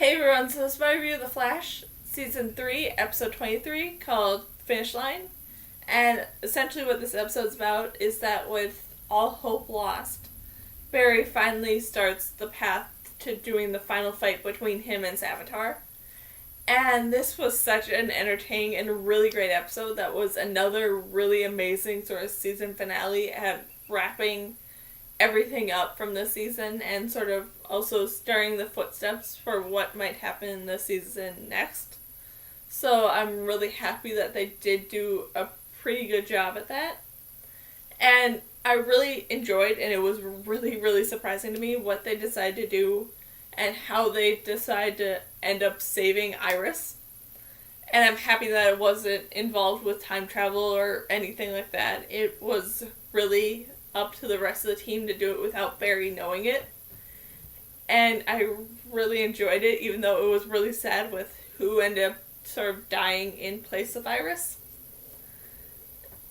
Hey everyone, so this is my review of The Flash, Season 3, Episode 23, called Finish Line. And essentially what this episode's about is that with all hope lost, Barry finally starts the path to doing the final fight between him and Savitar. And this was such an entertaining and really great episode that was another really amazing sort of season finale at wrapping everything up from the season and sort of also starting the footsteps for what might happen in the season next. So I'm really happy that they did do a pretty good job at that. And I really enjoyed, and it was really, really surprising to me what they decided to do and how they decided to end up saving Iris. And I'm happy that it wasn't involved with time travel or anything like that. It was really up to the rest of the team to do it without Barry knowing it. And I really enjoyed it, even though it was really sad with who ended up sort of dying in place of Iris.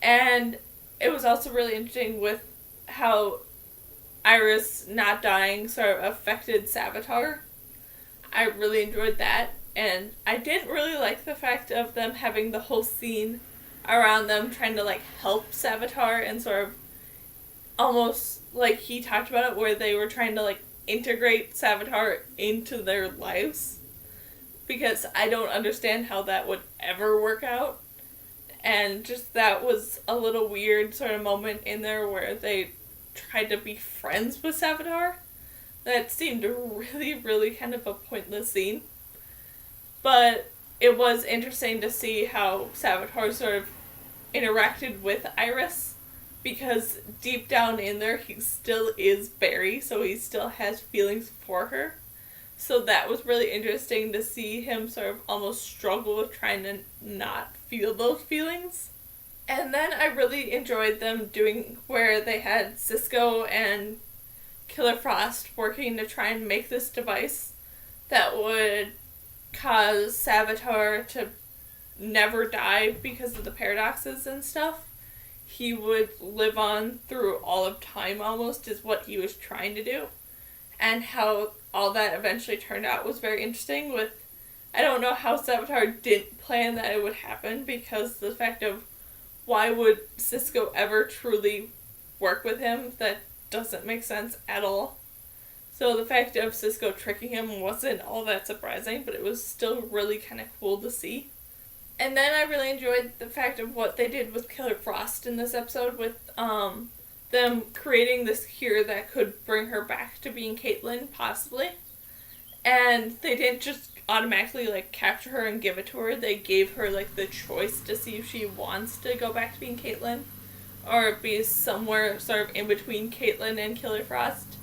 And it was also really interesting with how Iris not dying sort of affected Savitar. I really enjoyed that. And I didn't really like the fact of them having the whole scene around them trying to help Savitar and sort of almost like he talked about it, where they were trying to integrate Savitar into their lives, because I don't understand how that would ever work out. And just that was a little weird sort of moment in there where they tried to be friends with Savitar. That seemed really, really kind of a pointless scene. But it was interesting to see how Savitar sort of interacted with Iris, because deep down in there he still is Barry, so he still has feelings for her. So that was really interesting to see him sort of almost struggle with trying to not feel those feelings. And then I really enjoyed them doing where they had Cisco and Killer Frost working to try and make this device that would cause Savitar to never die because of the paradoxes and stuff. He would live on through all of time almost, is what he was trying to do. And how all that eventually turned out was very interesting. With, I don't know how Savitar didn't plan that it would happen, because the fact of why would Cisco ever truly work with him, that doesn't make sense at all. So the fact of Cisco tricking him wasn't all that surprising, but it was still really kind of cool to see. And then I really enjoyed the fact of what they did with Killer Frost in this episode, with them creating this cure that could bring her back to being Caitlin, possibly. And they didn't just automatically capture her and give it to her. They gave her the choice to see if she wants to go back to being Caitlin, or be somewhere sort of in between Caitlin and Killer Frost.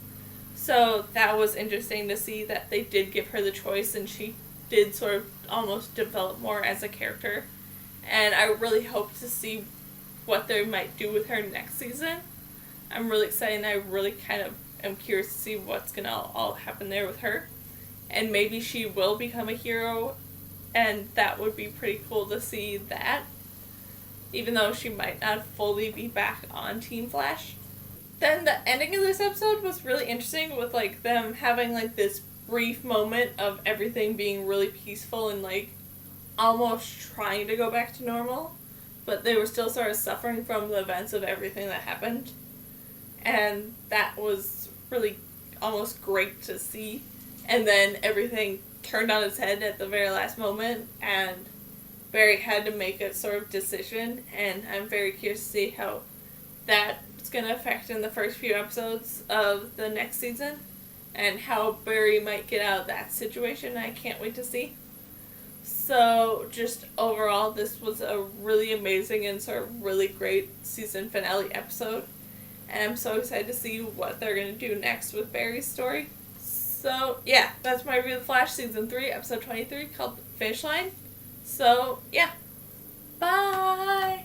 So that was interesting to see that they did give her the choice, and she did sort of almost develop more as a character. And I really hope to see what they might do with her next season. I'm really excited, and I really kind of am curious to see what's gonna all happen there with her. And maybe she will become a hero, and that would be pretty cool to see that, even though she might not fully be back on Team Flash. Then the ending of this episode was really interesting, with them having this brief moment of everything being really peaceful and almost trying to go back to normal, but they were still sort of suffering from the events of everything that happened. And that was really almost great to see. And then everything turned on its head at the very last moment, and Barry had to make a sort of decision, and I'm very curious to see how that's going to affect in the first few episodes of the next season, and how Barry might get out of that situation. I can't wait to see. So just overall, this was a really amazing and sort of really great season finale episode. And I'm so excited to see what they're going to do next with Barry's story. So yeah, that's my review of The Flash Season 3, Episode 23, called Finish Line. So yeah, bye!